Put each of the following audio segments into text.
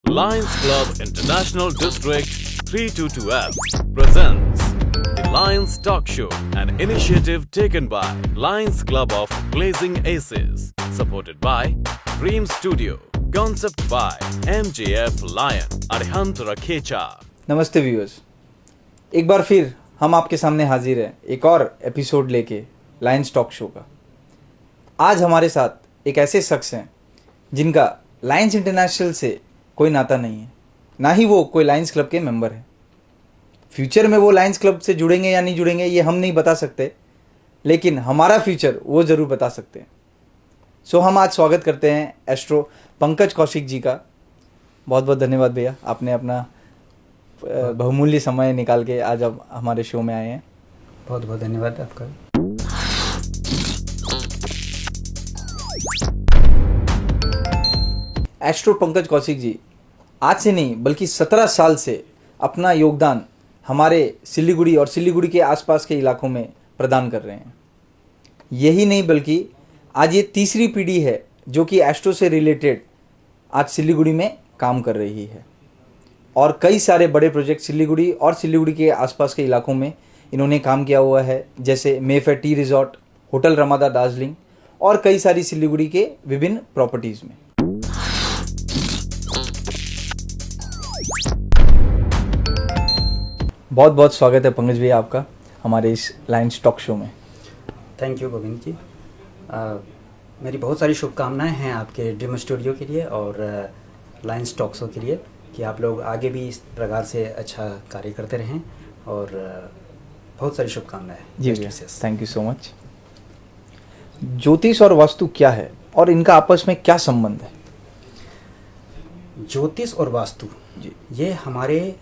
Lions Club International District 322F presents the Lions Talk Show, an initiative taken by Lions Club of Blazing Aces, supported by Dream Studio, concept by MJF Lion, Arihant Rakhecha. नमस्ते viewers, एक बार फिर हम आपके सामने हाजिर हैं एक और एपिसोड लेके लायंस टॉक शो का। आज हमारे साथ एक ऐसे शख्स हैं जिनका लायंस इंटरनेशनल से कोई नाता नहीं है, ना ही वो कोई लायंस क्लब के मेंबर है। फ्यूचर में वो लायंस क्लब से जुड़ेंगे या नहीं जुड़ेंगे ये हम नहीं बता सकते, लेकिन हमारा फ्यूचर वो ज़रूर बता सकते हैं। सो हम आज स्वागत करते हैं एस्ट्रो पंकज कौशिक जी का। बहुत बहुत धन्यवाद भैया, आपने अपना बहुमूल्य समय निकाल के आज आप हमारे शो में आए हैं। बहुत बहुत धन्यवाद आपका। एस्ट्रो पंकज कौशिक जी आज से नहीं बल्कि 17 साल से अपना योगदान हमारे सिलीगुड़ी और सिलीगुड़ी के आसपास के इलाकों में प्रदान कर रहे हैं। यही नहीं बल्कि आज ये तीसरी पीढ़ी है जो कि एस्ट्रो से रिलेटेड आज सिलीगुड़ी में काम कर रही है और कई सारे बड़े प्रोजेक्ट सिलीगुड़ी और सिलीगुड़ी के आसपास के इलाकों में इन्होंने काम किया हुआ है, जैसे Mayfair T resort, hotel Ramada Darjeeling और कई सारी सिलीगुड़ी के विभिन्न प्रॉपर्टीज़ में। बहुत बहुत स्वागत है पंकज भैया आपका हमारे इस लायंस टॉक शो में। थैंक यू गोविंद जी। मेरी बहुत सारी शुभकामनाएं हैं आपके ड्रीम स्टूडियो के लिए और लायंस टॉक शो के लिए कि आप लोग आगे भी इस प्रकार से अच्छा कार्य करते रहें और बहुत सारी शुभकामनाएं। जी भैया, थैंक यू सो मच। ज्योतिष और वास्तु क्या है और इनका आपस में क्या संबंध है? ज्योतिष और वास्तु जी, ये हमारे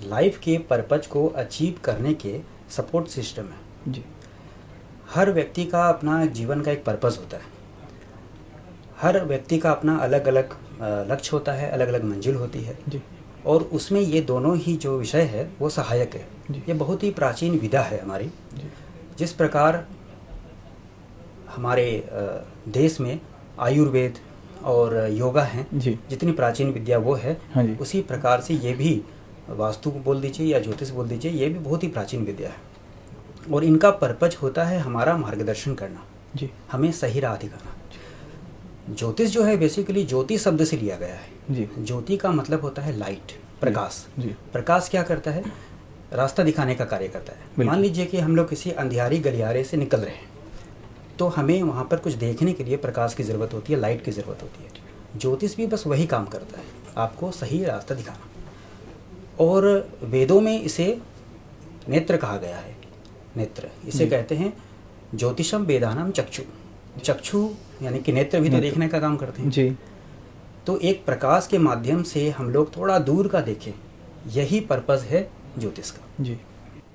लाइफ के पर्पज को अचीव करने के सपोर्ट सिस्टम है। जी, हर व्यक्ति का अपना जीवन का एक पर्पस होता है। हर व्यक्ति का अपना अलग अलग लक्ष्य होता है, अलग अलग मंजिल होती है जी, और उसमें ये दोनों ही जो विषय है वो सहायक है। जी। ये बहुत ही प्राचीन विधा है हमारी। जी, जिस प्रकार हमारे देश में आयुर्वेद और योगा हैं, जी, जितनी प्राचीन विद्या वो है, हाँ जी, उसी प्रकार से ये भी वास्तु को बोल दीजिए या ज्योतिष बोल दीजिए, ये भी बहुत ही प्राचीन विद्या है और इनका पर्पज होता है हमारा मार्गदर्शन करना, जी, हमें सही राह दिखाना। ज्योतिष जो है बेसिकली ज्योति शब्द से लिया गया है। जी, ज्योति का मतलब होता है लाइट, प्रकाश। जी, प्रकाश क्या करता है? रास्ता दिखाने का कार्य करता है। बिल्कुल। मान लीजिए कि हम लोग किसी अंधियारी गलियारे से निकल रहे हैं तो हमें वहाँ पर कुछ देखने के लिए प्रकाश की ज़रूरत होती है, लाइट की ज़रूरत होती है। ज्योतिष भी बस वही काम करता है, आपको सही रास्ता दिखाना। और वेदों में इसे नेत्र कहा गया है। नेत्र इसे कहते हैं ज्योतिषम वेदानाम चक्षु। चक्षु यानी कि नेत्र भी तो देखने का काम करते हैं। जी, तो एक प्रकाश के माध्यम से हम लोग थोड़ा दूर का देखें, यही पर्पस है ज्योतिष का। जी,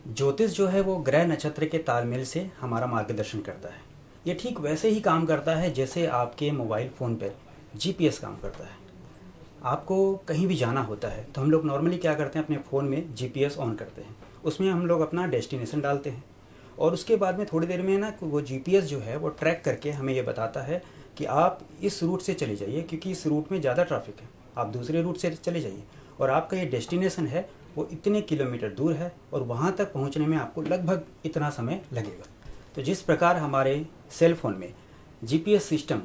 ज्योतिष जो है वो ग्रह नक्षत्र के तालमेल से हमारा मार्गदर्शन करता है। ये ठीक वैसे ही काम करता है जैसे आपके मोबाइल फ़ोन पर जीपीएस काम करता है। आपको कहीं भी जाना होता है तो हम लोग नॉर्मली क्या करते हैं, अपने फ़ोन में जीपीएस ऑन करते हैं, उसमें हम लोग अपना डेस्टिनेशन डालते हैं और उसके बाद में थोड़ी देर में ना वो जीपीएस जो है वो ट्रैक करके हमें ये बताता है कि आप इस रूट से चले जाइए क्योंकि इस रूट में ज़्यादा ट्रैफिक है, आप दूसरे रूट से चले जाइए और आपका ये डेस्टिनेशन है वो इतने किलोमीटर दूर है और वहाँ तक पहुँचने में आपको लगभग इतना समय लगेगा। तो जिस प्रकार हमारे सेल फ़ोन में जीपीएस सिस्टम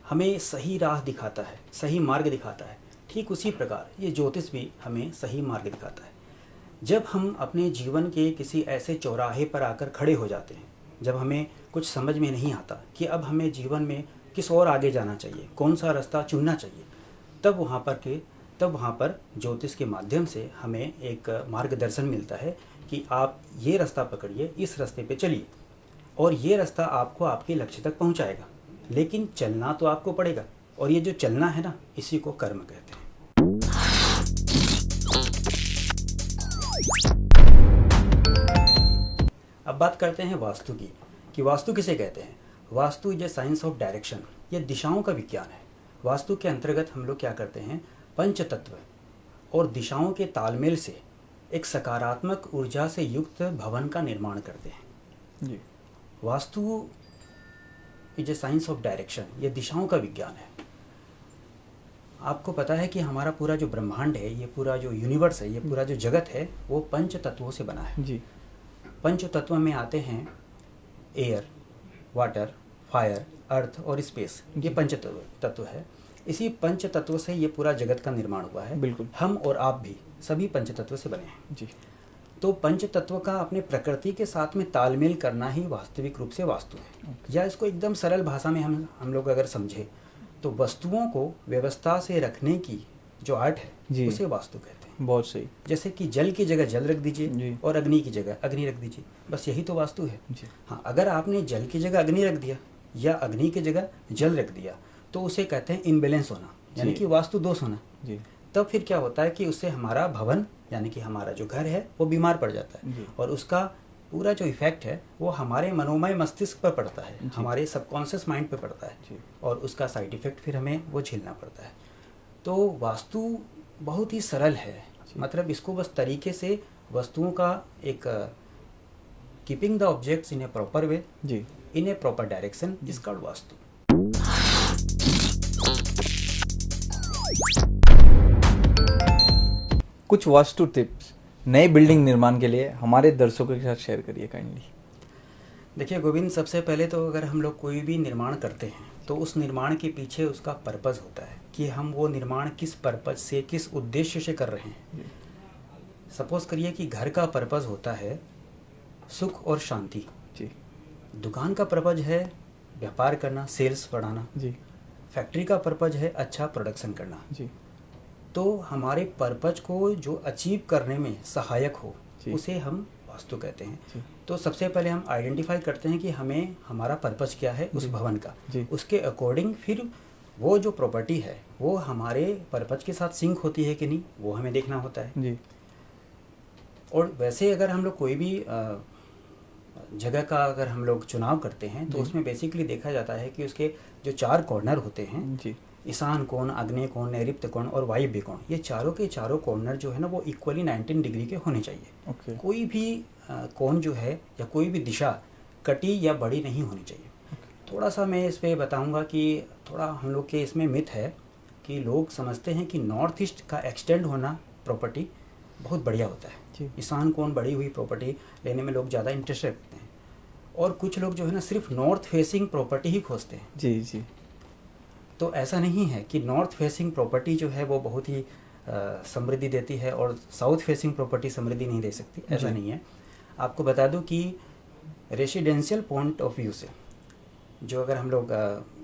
हमें सही राह दिखाता है, सही मार्ग दिखाता है, ठीक उसी प्रकार ये ज्योतिष भी हमें सही मार्ग दिखाता है। जब हम अपने जीवन के किसी ऐसे चौराहे पर आकर खड़े हो जाते हैं, जब हमें कुछ समझ में नहीं आता कि अब हमें जीवन में किस ओर आगे जाना चाहिए, कौन सा रास्ता चुनना चाहिए, तब वहाँ पर ज्योतिष के माध्यम से हमें एक मार्गदर्शन मिलता है कि आप ये रास्ता पकड़िए, इस रास्ते पे चलिए और ये रास्ता आपको आपके लक्ष्य तक पहुँचाएगा। लेकिन चलना तो आपको पड़ेगा और ये जो चलना है ना, इसी को कर्म कहते हैं। अब बात करते हैं वास्तु की कि वास्तु किसे कहते हैं। Vastu is a science of direction, ये दिशाओं का विज्ञान है। वास्तु के अंतर्गत हम लोग क्या करते हैं, पंच तत्व और दिशाओं के तालमेल से एक सकारात्मक ऊर्जा से युक्त भवन का निर्माण करते हैं। जी, vastu is a science of direction, ये दिशाओं का विज्ञान है। आपको पता है कि हमारा पूरा जो ब्रह्मांड है, ये पूरा जो यूनिवर्स है, ये पूरा जो जगत है, वो पंच तत्वों से बना है। जी। पंच तत्व में आते हैं एयर, वाटर, फायर, अर्थ और स्पेस। ये पंच तत्व है। इसी पंच तत्व से ये पूरा जगत का निर्माण हुआ है। बिल्कुल। हम और आप भी सभी पंच तत्व से बने हैं। जी। तो पंच तत्व का अपने प्रकृति के साथ में तालमेल करना ही वास्तविक रूप से वास्तु है। या इसको एकदम सरल भाषा में हम लोग अगर समझे तो वस्तुओं को व्यवस्था से रखने की जो आर्ट है, उसे वास्तु कहते हैं। बहुत सही। जैसे कि जल की जगह जल रख जी। दीजिए और अग्नि की जगह अग्नि रख दीजिए, बस यही तो वास्तु है। जी। हाँ, अगर आपने जल की जगह अग्नि रख दिया या अग्नि की जगह जल रख दिया तो उसे कहते हैं इनबैलेंस होना, यानी कि वास्तु दोष होना। जी। तब फिर क्या होता है कि उससे हमारा भवन यानी कि हमारा जो घर है वो बीमार पड़ जाता है और उसका पूरा जो इफेक्ट है वो हमारे मनोमय मस्तिष्क पर पड़ता है, हमारे सबकॉन्शियस माइंड पे पड़ता है और उसका साइड इफेक्ट फिर हमें वो झेलना पड़ता है। तो वास्तु बहुत ही सरल है, मतलब इसको बस तरीके से वस्तुओं का एक keeping the objects in A proper way, in A proper direction is called vastu. कुछ वास्तु टिप्स नए बिल्डिंग निर्माण के लिए हमारे दर्शकों के साथ शेयर करिए काइंडली। देखिए गोविंद, सबसे पहले तो अगर हम लोग कोई भी निर्माण करते हैं तो उस निर्माण के पीछे उसका पर्पस होता है कि हम वो निर्माण किस पर्पस से, किस उद्देश्य से कर रहे हैं। सपोज करिए कि घर का पर्पस होता है सुख और शांति। जी। दुकान का पर्पस है व्यापार करना, सेल्स बढ़ाना। जी। फैक्ट्री का पर्पस है अच्छा प्रोडक्शन करना। जी। तो हमारे पर्पज को जो अचीव करने में सहायक हो उसे हम वास्तु कहते हैं। तो सबसे पहले हम आइडेंटिफाई करते हैं कि हमें हमारा पर्पज क्या है उस भवन का, उसके अकॉर्डिंग फिर वो जो प्रॉपर्टी है वो हमारे पर्पज के साथ सिंक होती है कि नहीं, वो हमें देखना होता है। जी। और वैसे अगर हम लोग कोई भी जगह का अगर हम लोग चुनाव करते हैं तो उसमें बेसिकली देखा जाता है कि उसके जो 4 कॉर्नर होते हैं, ईशान कोण, आग्नेय कोण, नैऋत्य कोण और वायव्य कोण, ये चारों के चारों कॉर्नर जो है ना वो इक्वली 19 डिग्री के होने चाहिए। कोई भी कोण जो है या कोई भी दिशा कटी या बड़ी नहीं होनी चाहिए। थोड़ा सा मैं इस पे बताऊंगा कि थोड़ा हम लोग के इसमें मिथ है कि लोग समझते हैं कि नॉर्थ ईस्ट का एक्सटेंड होना प्रॉपर्टी बहुत बढ़िया होता है। ईशान कोण बढ़ी हुई प्रॉपर्टी लेने में लोग ज़्यादा इंटरेस्ट रखते हैं और कुछ लोग जो है ना सिर्फ नॉर्थ फेसिंग प्रॉपर्टी ही खोजते हैं। जी। जी। तो ऐसा नहीं है कि नॉर्थ फेसिंग प्रॉपर्टी जो है वो बहुत ही समृद्धि देती है और साउथ फेसिंग प्रॉपर्टी समृद्धि नहीं दे सकती, ऐसा नहीं है। आपको बता दूं कि रेसिडेंशियल पॉइंट ऑफ व्यू से जो अगर हम लोग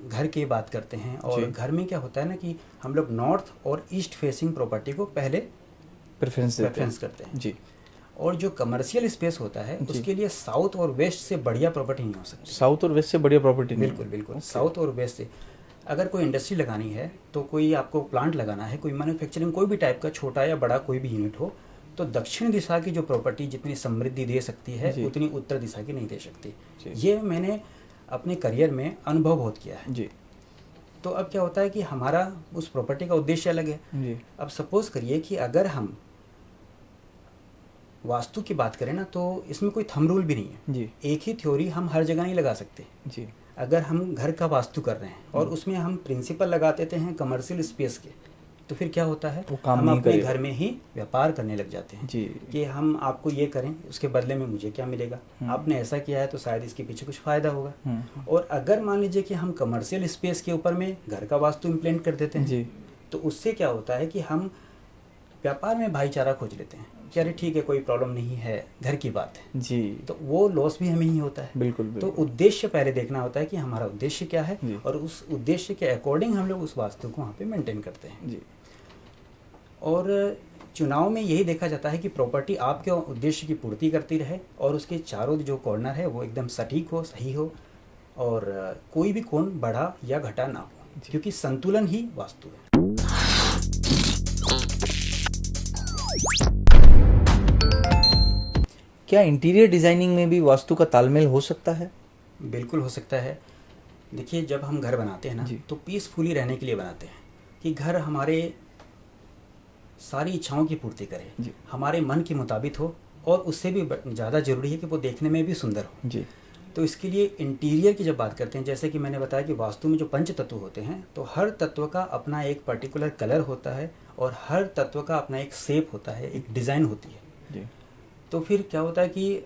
घर की बात करते हैं और घर में क्या होता है ना कि हम लोग नॉर्थ और ईस्ट फेसिंग प्रॉपर्टी को पहले प्रेफरेंस करते हैं। जी। और जो कमर्शियल स्पेस होता है उसके लिए साउथ और वेस्ट से बढ़िया प्रॉपर्टी नहीं हो सकती। साउथ और वेस्ट से बढ़िया प्रॉपर्टी नहीं? बिल्कुल बिल्कुल। साउथ और वेस्ट से अगर कोई इंडस्ट्री लगानी है तो कोई आपको प्लांट लगाना है, कोई मैन्युफैक्चरिंग कोई भी टाइप का छोटा या बड़ा कोई भी यूनिट हो, तो दक्षिण दिशा की जो प्रॉपर्टी जितनी समृद्धि दे सकती है उतनी उत्तर दिशा की नहीं दे सकती। ये मैंने अपने करियर में अनुभव बहुत किया है। जी। तो अब क्या होता है कि हमारा उस प्रॉपर्टी का उद्देश्य अलग है। जी। अब सपोज करिए कि अगर हम वास्तु की बात करें ना तो इसमें कोई थंब रूल भी नहीं है। जी। एक ही थ्योरी हम हर जगह नहीं लगा सकते। जी। अगर हम घर का वास्तु कर रहे हैं और उसमें हम प्रिंसिपल लगा देते हैं कमर्शियल स्पेस के, तो फिर क्या होता है हम अपने घर में ही व्यापार करने लग जाते हैं कि हम आपको ये करें उसके बदले में मुझे क्या मिलेगा, आपने ऐसा किया है तो शायद इसके पीछे कुछ फायदा होगा। और अगर मान लीजिए कि हम कमर्शियल स्पेस के ऊपर में घर का वास्तु इम्प्लेंट कर देते हैं तो उससे क्या होता है कि हम व्यापार में भाईचारा खोज लेते हैं कि अरे ठीक है कोई प्रॉब्लम नहीं है, घर की बात है जी, तो वो लॉस भी हमें ही होता है। बिल्कुल। तो उद्देश्य पहले देखना होता है कि हमारा उद्देश्य क्या है और उस उद्देश्य के अकॉर्डिंग हम लोग उस वास्तु को वहाँ पे मेंटेन करते हैं जी। और चुनाव में यही देखा जाता है कि प्रॉपर्टी आपके उद्देश्य की पूर्ति करती रहे और उसके चारों जो कॉर्नर है वो एकदम सटीक हो, सही हो और कोई भी कोण बढ़ा या घटा ना हो, क्योंकि संतुलन ही वास्तु है। क्या इंटीरियर डिजाइनिंग में भी वास्तु का तालमेल हो सकता है? बिल्कुल हो सकता है। देखिए जब हम घर बनाते हैं ना तो पीसफुली रहने के लिए बनाते हैं कि घर हमारे सारी इच्छाओं की पूर्ति करे, हमारे मन के मुताबिक हो और उससे भी ज़्यादा जरूरी है कि वो देखने में भी सुंदर हो जी। तो इसके लिए इंटीरियर की जब बात करते हैं, जैसे कि मैंने बताया कि वास्तु में जो पंच तत्व होते हैं, तो हर तत्व का अपना एक पर्टिकुलर कलर होता है और हर तत्व का अपना एक शेप होता है, एक डिज़ाइन होती है जी। तो फिर क्या होता है कि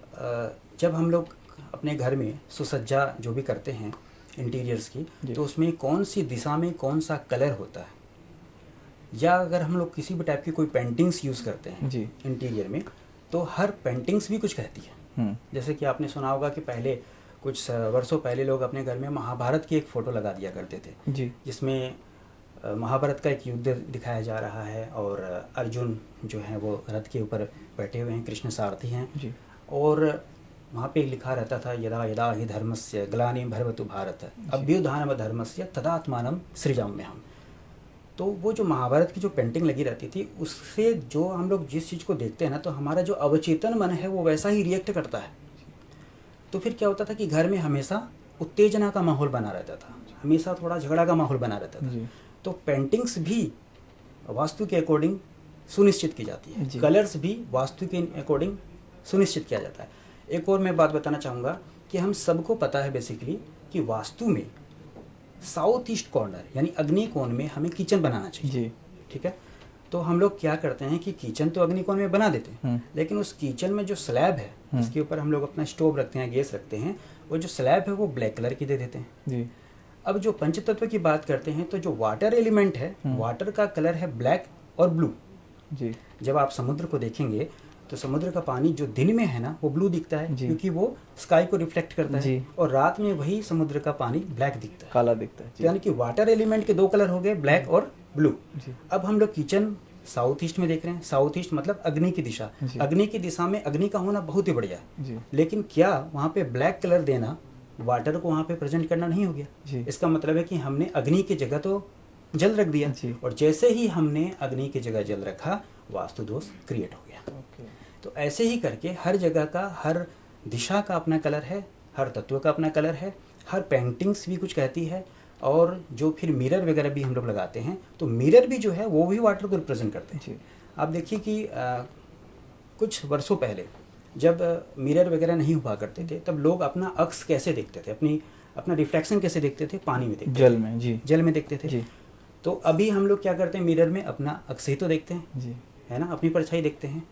जब हम लोग अपने घर में सुसज्जा जो भी करते हैं इंटीरियर्स की, तो उसमें कौन सी दिशा में कौन सा कलर होता है, या अगर हम लोग किसी भी टाइप की कोई पेंटिंग्स यूज़ करते हैं जी। इंटीरियर में, तो हर पेंटिंग्स भी कुछ कहती है। जैसे कि आपने सुना होगा कि पहले कुछ वर्षों पहले लोग अपने घर में महाभारत की एक फ़ोटो लगा दिया करते थे जी। जिसमें महाभारत का एक युद्ध दिखाया जा रहा है और अर्जुन जो है वो रथ के ऊपर बैठे हुए हैं, कृष्ण सारथी हैं जी। और वहाँ पे लिखा रहता था यदा यदा हि धर्मस्य ग्लानिं भवतु भारत अभ्युत्थानम धर्मस्य तदात्मानं सृजाम्यहम्। तो वो जो महाभारत की जो पेंटिंग लगी रहती थी, उससे जो हम लोग जिस चीज़ को देखते हैं ना, तो हमारा जो अवचेतन मन है वो वैसा ही रिएक्ट करता है। तो फिर क्या होता था कि घर में हमेशा उत्तेजना का माहौल बना रहता था, हमेशा थोड़ा झगड़ा का माहौल बना रहता था। तो पेंटिंग्स भी वास्तु के अकॉर्डिंग सुनिश्चित की जाती है, कलर्स भी वास्तु के अकॉर्डिंग सुनिश्चित किया जाता है। एक और मैं बात बताना चाहूँगा कि हम सबको पता है बेसिकली कि वास्तु में साउथ ईस्ट कॉर्नर यानी अग्नि कोण में हमें किचन बनाना चाहिए। ठीक है, तो हम लोग क्या करते हैं कि किचन तो अग्नि कोण में बना देते हैं, लेकिन उस किचन में जो स्लैब है जिसके ऊपर हम लोग अपना स्टोव रखते हैं, गैस रखते हैं, वो जो स्लैब है वो ब्लैक कलर की दे देते हैं जी। अब जो पंचतत्व की बात करते हैं, तो जो वाटर एलिमेंट है, वाटर का कलर है ब्लैक और ब्लू जी। जब आप समुद्र को देखेंगे तो समुद्र का पानी जो दिन में है ना वो ब्लू दिखता है क्योंकि वो स्काई को रिफ्लेक्ट करता है, और रात में वही समुद्र का पानी ब्लैक दिखता है, काला दिखता है। यानी कि वाटर एलिमेंट के दो कलर हो गए, ब्लैक और ब्लू। अब हम लोग किचन साउथ ईस्ट में देख रहे हैं, साउथ ईस्ट मतलब अग्नि की दिशा, अग्नि की दिशा में अग्नि का होना बहुत ही बढ़िया है, लेकिन क्या वहाँ पे ब्लैक कलर देना वाटर को वहाँ पे प्रेजेंट करना नहीं हो गया? इसका मतलब है कि हमने अग्नि की जगह तो जल रख दिया, और जैसे ही हमने अग्नि की जगह जल रखा वास्तु दोष क्रिएट हो गया। तो ऐसे ही करके हर जगह का, हर दिशा का अपना कलर है, हर तत्व का अपना कलर है, हर पेंटिंग्स भी कुछ कहती है, और जो फिर मिरर वगैरह भी हम लोग लगाते हैं तो मिरर भी जो है वो भी वाटर को रिप्रेजेंट करते हैं। आप देखिए कि कुछ वर्षों पहले जब मिरर वगैरह नहीं हुआ करते थे, तब लोग अपना अक्स कैसे देखते थे, अपना रिफ्लेक्शन कैसे देखते थे? पानी में देखते, जल में जी, जल में देखते थे। तो अभी हम लोग क्या करते हैं, मिरर में अपना अक्स ही तो देखते हैं जी, है ना, अपनी परछाई देखते हैं,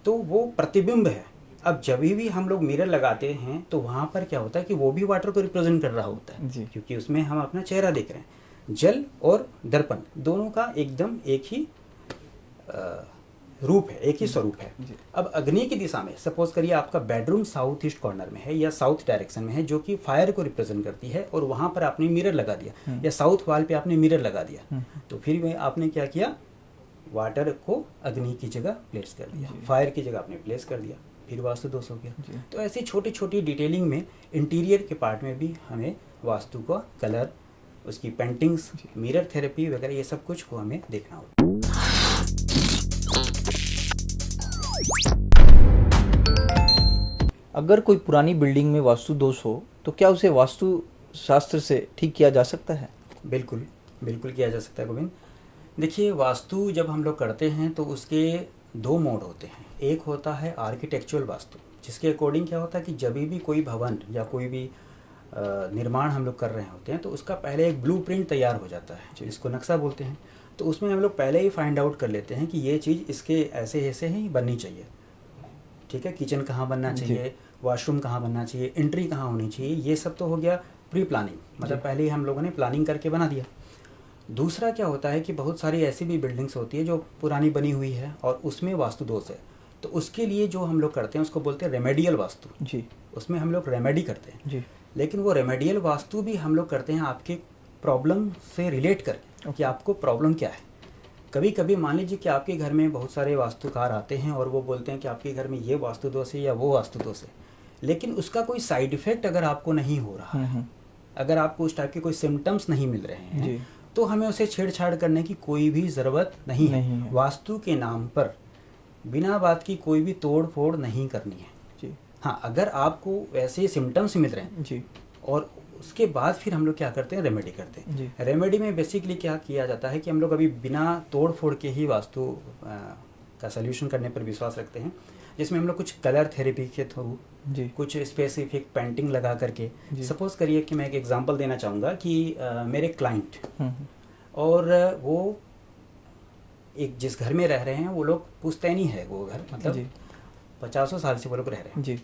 तो वो प्रतिबिंब है। अब जब भी हम लोग मिरर लगाते हैं तो वहाँ पर क्या होता है कि वो भी वाटर को रिप्रेजेंट कर रहा होता है, क्योंकि उसमें हम अपना चेहरा देख रहे हैं। जल और दर्पण दोनों का एकदम एक ही रूप है, एक ही स्वरूप है। अब अग्नि की दिशा में सपोज करिए आपका बेडरूम साउथ ईस्ट कॉर्नर में है या साउथ डायरेक्शन में है, जो कि फायर को रिप्रेजेंट करती है, और वहाँ पर आपने मिरर लगा दिया या साउथ वॉल पे आपने मिरर लगा दिया, तो फिर आपने क्या किया, वाटर को अग्नि की जगह प्लेस कर दिया, फायर की जगह आपने प्लेस कर दिया, फिर वास्तु दोष हो गया। तो ऐसी छोटी छोटी डिटेलिंग में इंटीरियर के पार्ट में भी हमें वास्तु का कलर, उसकी पेंटिंग्स, मिरर थेरेपी वगैरह ये सब कुछ को हमें देखना होगा। अगर कोई पुरानी बिल्डिंग में वास्तु दोष हो तो क्या उसे वास्तु शास्त्र से ठीक किया जा सकता है? बिल्कुल बिल्कुल किया जा सकता है गोविंद। देखिए, वास्तु जब हम लोग करते हैं तो उसके दो मोड होते हैं। एक होता है आर्किटेक्चुरल वास्तु, जिसके अकॉर्डिंग क्या होता है कि जब भी कोई भवन या कोई भी निर्माण हम लोग कर रहे होते हैं तो उसका पहले एक ब्लूप्रिंट तैयार हो जाता है, जिसको नक्शा बोलते हैं। तो उसमें हम लोग पहले ही फाइंड आउट कर लेते हैं कि ये चीज़ इसके ऐसे ऐसे ही बननी चाहिए। ठीक है, किचन कहाँ बनना चाहिए, वॉशरूम कहाँ बनना चाहिए, एंट्री कहाँ होनी चाहिए, ये सब तो हो गया प्री प्लानिंग, मतलब पहले ही हम लोगों ने प्लानिंग करके बना दिया। दूसरा क्या होता है कि बहुत सारी ऐसी भी बिल्डिंग्स होती है जो पुरानी बनी हुई है और उसमें वास्तु दोष है, तो उसके लिए जो हम लोग करते हैं उसको बोलते हैं रेमेडियल वास्तु जी। उसमें हम लोग रेमेडी करते हैं जी। लेकिन वो रेमेडियल वास्तु भी हम लोग करते हैं आपके प्रॉब्लम से रिलेट करके कि आपको प्रॉब्लम क्या है। कभी कभी मान लीजिए कि आपके घर में बहुत सारे वास्तुकार आते हैं और वो बोलते हैं कि आपके घर में ये वास्तु दोष है या वो वास्तु दोष है, लेकिन उसका कोई साइड इफेक्ट अगर आपको नहीं हो रहा है, अगर आपको उस टाइप के कोई सिम्टम्स नहीं मिल रहे हैं, तो हमें उसे छेड़छाड़ करने की कोई भी ज़रूरत नहीं है। वास्तु के नाम पर बिना बात की कोई भी तोड़ फोड़ नहीं करनी है जी। हाँ, अगर आपको ऐसे सिम्टम्स मिल रहे हैं जी, और उसके बाद फिर हम लोग क्या करते हैं, रेमेडी करते हैं। रेमेडी में बेसिकली क्या किया जाता है कि हम लोग अभी बिना तोड़ फोड़ के ही वास्तु का सल्यूशन करने पर विश्वास रखते हैं, जिसमें हम लोग कुछ कलर थेरेपी के थ्रू जी कुछ स्पेसिफिक पेंटिंग लगा करके, जी। सपोज करिए कि मैं एक एग्जांपल देना चाहूँगा कि मेरे क्लाइंट हम्म, और वो एक जिस घर में रह रहे हैं वो लोग पुश्तैनी है वो घर, मतलब जी 50 साल से वो लोग रह रहे हैं। जी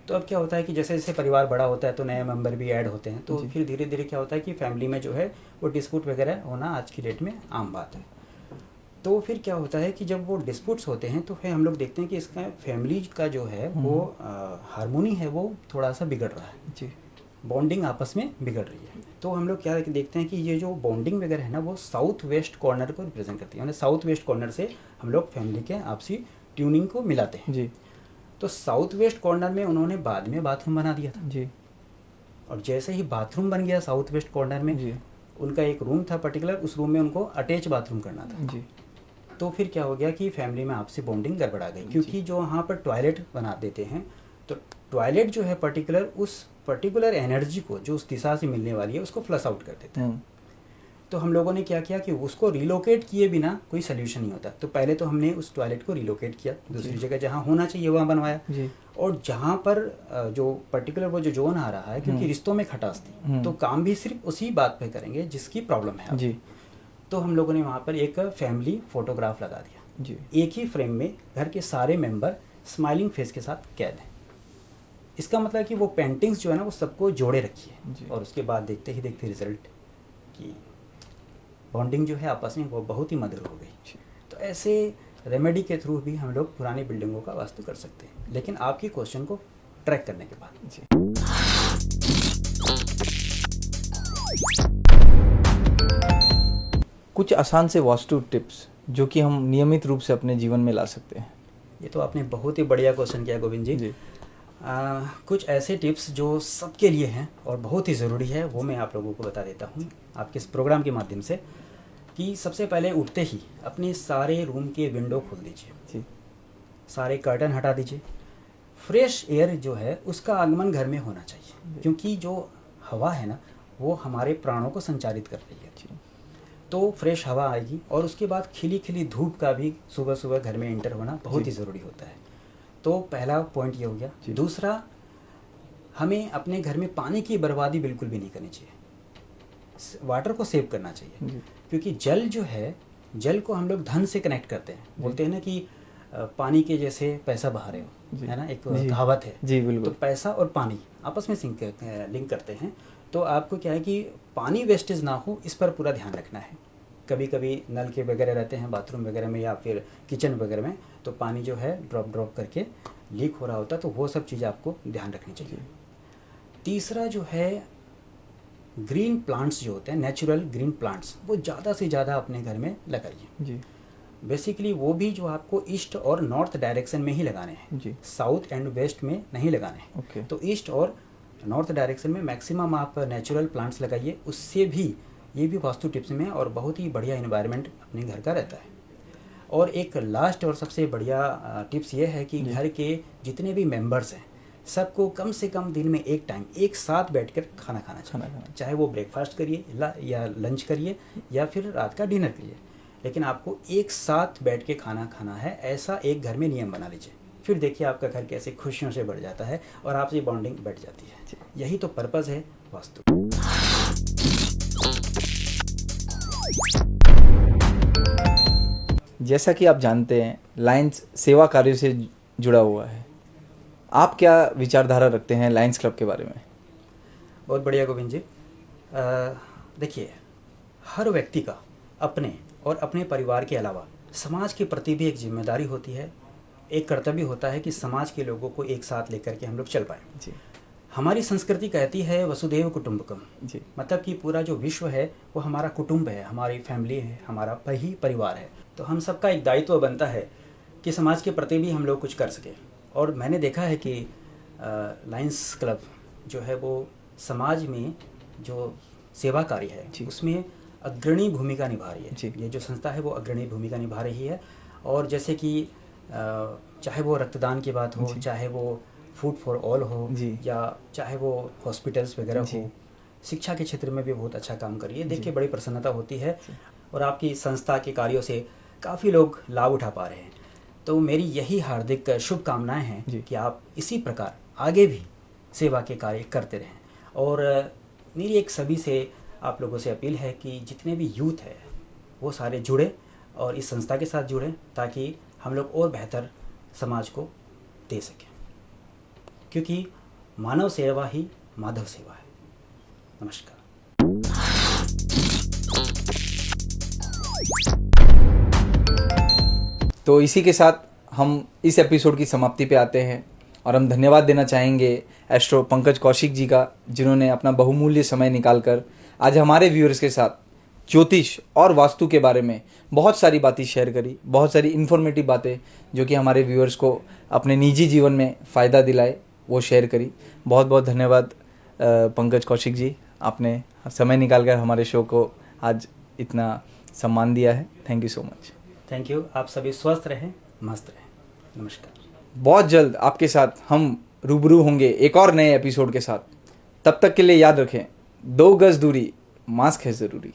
तो अब क्या होता है कि जैसे जैसे परिवार बड़ा होता है तो नए मेंबर भी ऐड होते हैं, तो जी। फिर धीरे धीरे क्या होता है कि फैमिली में जो है वो डिस्प्यूट वगैरह होना आज की डेट में आम बात है। तो फिर क्या होता है कि जब वो डिस्प्यूट्स होते हैं तो फिर हम लोग देखते हैं कि इसका फैमिली का जो है वो हारमोनी है वो थोड़ा सा बिगड़ रहा है, जी बॉन्डिंग आपस में बिगड़ रही है। तो हम लोग क्या देखते हैं कि ये जो बॉन्डिंग वगैरह है ना वो साउथ वेस्ट कॉर्नर को रिप्रेजेंट करती है, यानी साउथ वेस्ट कॉर्नर से हम लोग फैमिली के आपसी ट्यूनिंग को मिलाते हैं। जी तो साउथ वेस्ट कॉर्नर में उन्होंने बाद में बाथरूम बना दिया था, जी और जैसे ही बाथरूम बन गया साउथ वेस्ट कॉर्नर में, जी उनका एक रूम था पर्टिकुलर, उस रूम में उनको अटैच बाथरूम करना था। जी तो फिर क्या हो गया कि फैमिली में आपसी बॉन्डिंग गड़बड़ा गई, क्योंकि जो वहाँ पर टॉयलेट बना देते हैं तो टॉयलेट जो है पर्टिकुलर उस पर्टिकुलर एनर्जी को जो उस दिशा से मिलने वाली है उसको फ्लश आउट कर देता है। तो हम लोगों ने क्या किया कि उसको रिलोकेट किए बिना कोई सोल्यूशन नहीं होता। तो पहले तो हमने उस टॉयलेट को रिलोकेट किया दूसरी जगह जहाँ होना चाहिए वहाँ बनवाया, जी और जहाँ पर जो पर्टिकुलर वो जो जोन आ रहा है, क्योंकि रिश्तों में खटास थी तो काम भी सिर्फ उसी बात पे करेंगे जिसकी प्रॉब्लम है। जी तो हम लोगों ने वहाँ पर एक फैमिली फोटोग्राफ लगा दिया, जी एक ही फ्रेम में घर के सारे मेंबर स्माइलिंग फेस के साथ कैद हैं। इसका मतलब कि वो पेंटिंग्स जो है ना वो सबको जोड़े रखी जी। है, और उसके बाद देखते ही देखते रिजल्ट कि बॉन्डिंग जो है आपस में वो बहुत ही मधुर हो गई। तो ऐसे रेमेडी के थ्रू भी हम लोग पुरानी बिल्डिंगों का वास्तु कर सकते हैं, लेकिन आपकी क्वेश्चन को ट्रैक करने के बाद। जी कुछ आसान से वास्तु टिप्स जो कि हम नियमित रूप से अपने जीवन में ला सकते हैं। ये तो आपने बहुत ही बढ़िया क्वेश्चन किया गोविंद जी। जी कुछ ऐसे टिप्स जो सबके लिए हैं और बहुत ही ज़रूरी है वो मैं आप लोगों को बता देता हूँ आपके इस प्रोग्राम के माध्यम से, कि सबसे पहले उठते ही अपने सारे रूम के विंडो खोल दीजिए, जी सारे कर्टन हटा दीजिए। फ्रेश एयर जो है उसका आगमन घर में होना चाहिए, क्योंकि जो हवा है ना वो हमारे प्राणों को संचारित कर रही है। तो फ्रेश हवा आएगी, और उसके बाद खिली खिली धूप का भी सुबह सुबह घर में एंटर होना बहुत ही ज़रूरी होता है। तो पहला पॉइंट ये हो गया। दूसरा, हमें अपने घर में पानी की बर्बादी बिल्कुल भी नहीं करनी चाहिए, वाटर को सेव करना चाहिए, क्योंकि जल जो है, जल को हम लोग धन से कनेक्ट करते हैं। बोलते हैं ना कि पानी के जैसे पैसा बहा रहे हो, है ना, एक कहावत है। जी बिल्कुल। तो पैसा और पानी आपस में लिंक करते हैं। तो आपको क्या है कि पानी वेस्टेज ना हो, इस पर पूरा ध्यान रखना है। कभी कभी नल के वगैरह रहते हैं बाथरूम वगैरह में या फिर किचन वगैरह में, तो पानी जो है ड्रॉप करके लीक हो रहा होता है, तो वो सब चीज़ें आपको ध्यान रखनी चाहिए। तीसरा जो है, ग्रीन प्लांट्स जो होते हैं, नेचुरल ग्रीन प्लांट्स, वो ज़्यादा से ज़्यादा अपने घर में लगाइए। जी बेसिकली वो भी जो आपको ईस्ट और नॉर्थ डायरेक्शन में ही लगाने हैं, जी साउथ एंड वेस्ट में नहीं लगाने हैं। ओके। तो ईस्ट और नॉर्थ डायरेक्शन में मैक्सिमम आप नेचुरल प्लांट्स लगाइए। उससे भी, ये भी वास्तु टिप्स में, और बहुत ही बढ़िया इन्वायरमेंट अपने घर का रहता है। और एक लास्ट और सबसे बढ़िया टिप्स ये है कि घर के जितने भी मेंबर्स हैं सबको कम से कम दिन में एक टाइम एक साथ बैठकर खाना खाना चाहिए। चाहे वो ब्रेकफास्ट करिए या लंच करिए या फिर रात का डिनर करिए, लेकिन आपको एक साथ बैठ के खाना खाना है, ऐसा एक घर में नियम बना लीजिए। फिर देखिए आपका घर कैसे खुशियों से बढ़ जाता है और आपसे बॉन्डिंग बढ़ जाती है। यही तो पर्पज़ है वास्तु। जैसा कि आप जानते हैं, लायंस सेवा कार्यों से जुड़ा हुआ है। आप क्या विचारधारा रखते हैं लायंस क्लब के बारे में? बहुत बढ़िया गोविंद जी। देखिए, हर व्यक्ति का अपने और अपने परिवार के अलावा समाज के प्रति भी एक जिम्मेदारी होती है, एक कर्तव्य होता है कि समाज के लोगों को एक साथ लेकर के हम लोग चल पाएँ। जी हमारी संस्कृति कहती है वसुधैव कुटुंबकम, जी मतलब कि पूरा जो विश्व है वो हमारा कुटुंब है, हमारी फैमिली है, हमारा ही परिवार है। तो हम सबका एक दायित्व बनता है कि समाज के प्रति भी हम लोग कुछ कर सकें। और मैंने देखा है कि लायंस क्लब जो है वो समाज में जो सेवा कार्य है उसमें अग्रणी भूमिका निभा रही है। ये जो संस्था है वो अग्रणी भूमिका निभा रही है। और जैसे कि चाहे वो रक्तदान की बात हो, चाहे वो फूड फॉर ऑल हो, या चाहे वो हॉस्पिटल्स वगैरह हो, शिक्षा के क्षेत्र में भी बहुत अच्छा काम कर रही है। देख के बड़ी प्रसन्नता होती है, और आपकी संस्था के कार्यों से काफ़ी लोग लाभ उठा पा रहे हैं। तो मेरी यही हार्दिक शुभकामनाएं हैं जी। कि आप इसी प्रकार आगे भी सेवा के कार्य करते रहें। और मेरी एक सभी से आप लोगों से अपील है कि जितने भी यूथ है वो सारे जुड़े और इस संस्था के साथ जुड़ें, ताकि हम लोग और बेहतर समाज को दे सकें, क्योंकि मानव सेवा ही माधव सेवा है। नमस्कार। तो इसी के साथ हम इस एपिसोड की समाप्ति पे आते हैं और हम धन्यवाद देना चाहेंगे एस्ट्रो पंकज कौशिक जी का, जिन्होंने अपना बहुमूल्य समय निकालकर आज हमारे व्यूअर्स के साथ ज्योतिष और वास्तु के बारे में बहुत सारी बातें शेयर करी, बहुत सारी इन्फॉर्मेटिव बातें जो कि हमारे व्यूअर्स को अपने निजी जीवन में फ़ायदा दिलाए, वो शेयर करी। बहुत बहुत धन्यवाद पंकज कौशिक जी, आपने समय निकालकर हमारे शो को आज इतना सम्मान दिया है। Thank you so much. Thank you. आप सभी स्वस्थ रहें, मस्त रहें। नमस्कार। बहुत जल्द आपके साथ हम रूबरू होंगे एक और नए एपिसोड के साथ। तब तक के लिए याद रखें, 2 गज दूरी, मास्क है ज़रूरी।